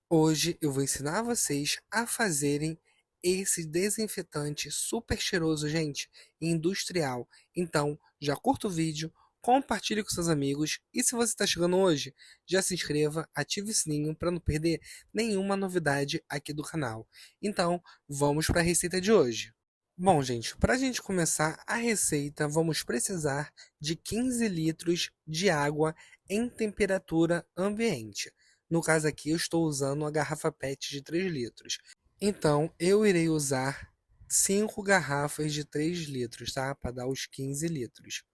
Hoje eu vou ensinar vocês a fazerem esse desinfetante super cheiroso, gente, industrial. Então, já curta o vídeo, compartilhe com seus amigos e se você está chegando hoje, já se inscreva, ative o sininho para não perder nenhuma novidade aqui do canal. Então, vamos para a receita de hoje. Bom, gente, para a gente começar a receita, vamos precisar de 15 litros de água em temperatura ambiente. No caso aqui, eu estou usando a garrafa PET de 3 litros. Então, eu irei usar 5 garrafas de 3 litros, tá? Para dar os 15 litros.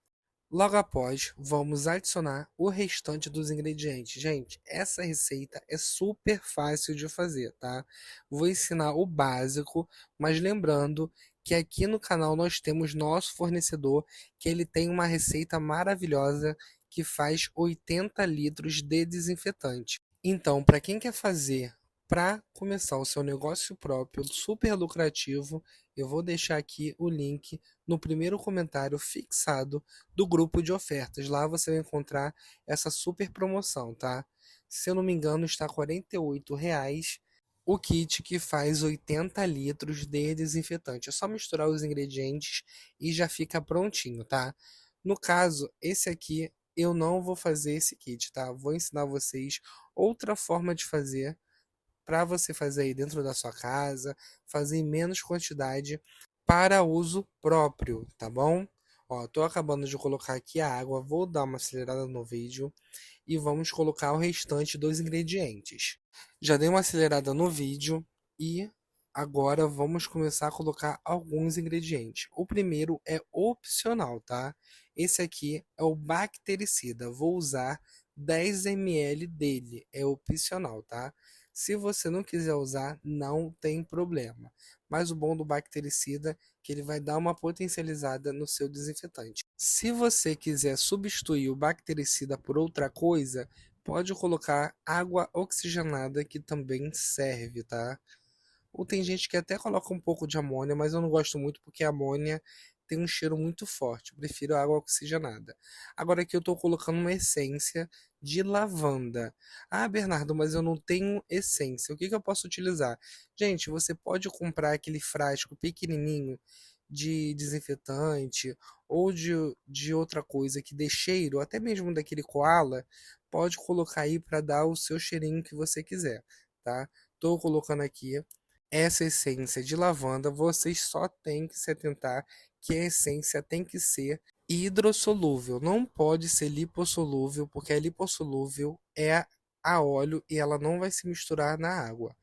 Logo após, vamos adicionar o restante dos ingredientes. Gente, essa receita é super fácil de fazer, tá? Vou ensinar o básico, mas lembrando que aqui no canal nós temos nosso fornecedor, que ele tem uma receita maravilhosa que faz 80 litros de desinfetante. Então, para quem quer fazer para começar o seu negócio próprio, super lucrativo, eu vou deixar aqui o link no primeiro comentário fixado do grupo de ofertas. Lá você vai encontrar essa super promoção, tá? Se eu não me engano, está R$ 48,00 o kit que faz 80 litros de desinfetante. É só misturar os ingredientes e já fica prontinho, tá? No caso, esse aqui eu não vou fazer esse kit, tá? Vou ensinar vocês outra forma de fazer para você fazer aí dentro da sua casa, fazer em menos quantidade para uso próprio, tá bom? Ó, tô acabando de colocar aqui a água, vou dar uma acelerada no vídeo e vamos colocar o restante dos ingredientes. Já dei uma acelerada no vídeo e agora vamos começar a colocar alguns ingredientes. O primeiro é opcional, tá? Esse aqui é o bactericida. Vou usar 10 ml dele, é opcional, tá? Se você não quiser usar, não tem problema. Mas o bom do bactericida é que ele vai dar uma potencializada no seu desinfetante. Se você quiser substituir o bactericida por outra coisa, pode colocar água oxigenada que também serve, tá? Ou tem gente que até coloca um pouco de amônia, mas eu não gosto muito porque a amônia tem um cheiro muito forte. Eu prefiro água oxigenada. Agora aqui eu estou colocando uma essência de lavanda. Ah, Bernardo, mas eu não tenho essência. O que que eu posso utilizar? Gente, você pode comprar aquele frasco pequenininho de desinfetante ou de outra coisa que dê cheiro, até mesmo daquele koala, pode colocar aí para dar o seu cheirinho que você quiser, tá? Estou colocando aqui essa essência de lavanda, vocês só têm que se atentar que a essência tem que ser hidrossolúvel, não pode ser lipossolúvel, porque a lipossolúvel é a óleo e ela não vai se misturar na água.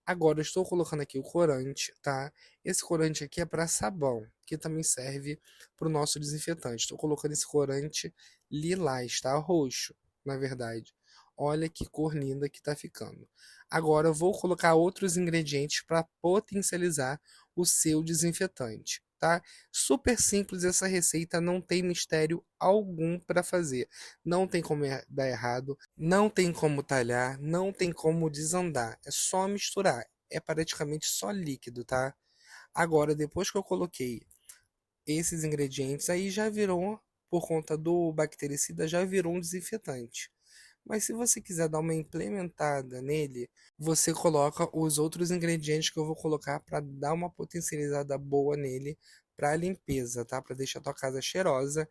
Agora eu estou colocando aqui o corante, tá? Esse corante aqui é para sabão, que também serve para o nosso desinfetante. Estou colocando esse corante lilás, tá? Roxo, na verdade. Olha que cor linda que tá ficando. Agora eu vou colocar outros ingredientes para potencializar o seu desinfetante, tá? Super simples essa receita, não tem mistério algum para fazer. Não tem como dar errado, não tem como talhar, não tem como desandar. É só misturar. É praticamente só líquido, tá? Agora, depois que eu coloquei esses ingredientes, aí já virou, por conta do bactericida, já virou um desinfetante. Mas se você quiser dar uma implementada nele, você coloca os outros ingredientes que eu vou colocar para dar uma potencializada boa nele para limpeza, tá? Para deixar a tua casa cheirosa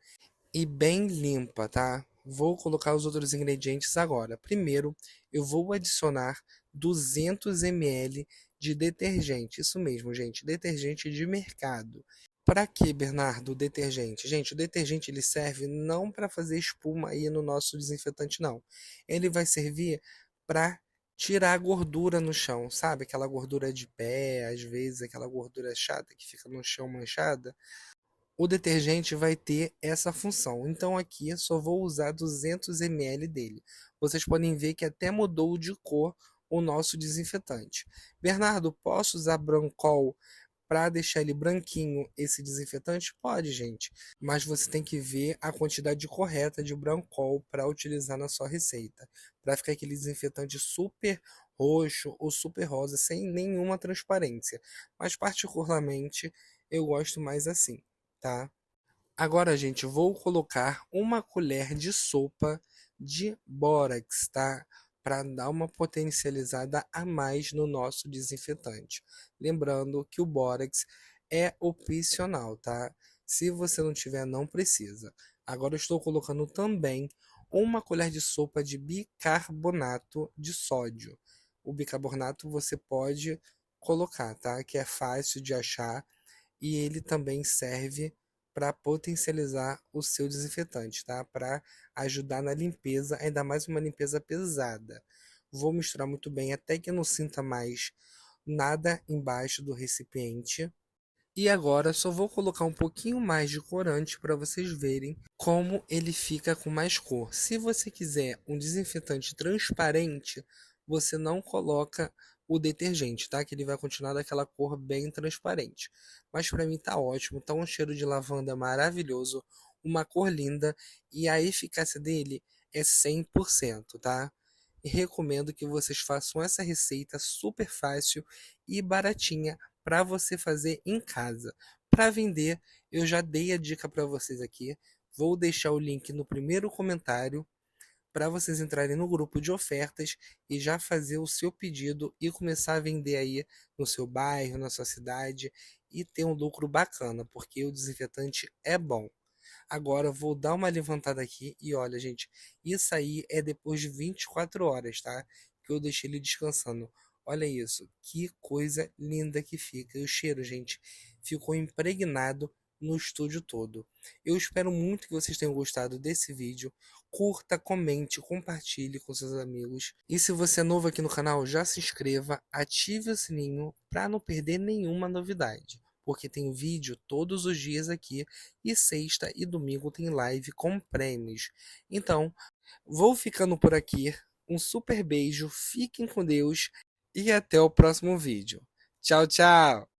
e bem limpa, tá? Vou colocar os outros ingredientes agora. Primeiro, eu vou adicionar 200 ml de detergente. Isso mesmo, gente, detergente de mercado. Para que, Bernardo, o detergente? Gente, o detergente ele serve não para fazer espuma aí no nosso desinfetante, não. Ele vai servir para tirar a gordura no chão, sabe? Aquela gordura de pé, às vezes aquela gordura chata que fica no chão manchada. O detergente vai ter essa função. Então aqui eu só vou usar 200 ml dele. Vocês podem ver que até mudou de cor o nosso desinfetante. Bernardo, posso usar Brancol para deixar ele branquinho esse desinfetante? Pode, gente. Mas você tem que ver a quantidade correta de Brancol para utilizar na sua receita. Para ficar aquele desinfetante super roxo ou super rosa, sem nenhuma transparência. Mas particularmente eu gosto mais assim, tá? Agora, gente, vou colocar uma colher de sopa de bórax, tá? para dar uma potencializada a mais no nosso desinfetante. Lembrando que o bórax é opcional, tá? Se você não tiver, não precisa. Agora eu estou colocando também uma colher de sopa de bicarbonato de sódio. O bicarbonato você pode colocar, tá? Que é fácil de achar e ele também serve para potencializar o seu desinfetante, tá? Para ajudar na limpeza, ainda mais uma limpeza pesada. Vou misturar muito bem até que eu não sinta mais nada embaixo do recipiente. E agora só vou colocar um pouquinho mais de corante para vocês verem como ele fica com mais cor. Se você quiser um desinfetante transparente, você não coloca o detergente, tá? Que ele vai continuar daquela cor bem transparente. Mas para mim tá ótimo, tá um cheiro de lavanda maravilhoso, uma cor linda e a eficácia dele é 100%, tá? E recomendo que vocês façam essa receita super fácil e baratinha para você fazer em casa. Para vender, eu já dei a dica para vocês aqui. Vou deixar o link no primeiro comentário para vocês entrarem no grupo de ofertas e já fazer o seu pedido e começar a vender aí no seu bairro, na sua cidade e ter um lucro bacana, porque o desinfetante é bom. Agora eu vou dar uma levantada aqui e olha, gente, isso aí é depois de 24 horas, tá? Que eu deixei ele descansando. Olha isso, que coisa linda que fica. E o cheiro, gente, ficou impregnado no estúdio todo. Eu espero muito que vocês tenham gostado desse vídeo. Curta, comente, compartilhe com seus amigos. E se você é novo aqui no canal, já se inscreva, ative o sininho para não perder nenhuma novidade. Porque tem vídeo todos os dias aqui e sexta e domingo tem live com prêmios. Então, vou ficando por aqui. Um super beijo, fiquem com Deus e até o próximo vídeo. Tchau, tchau!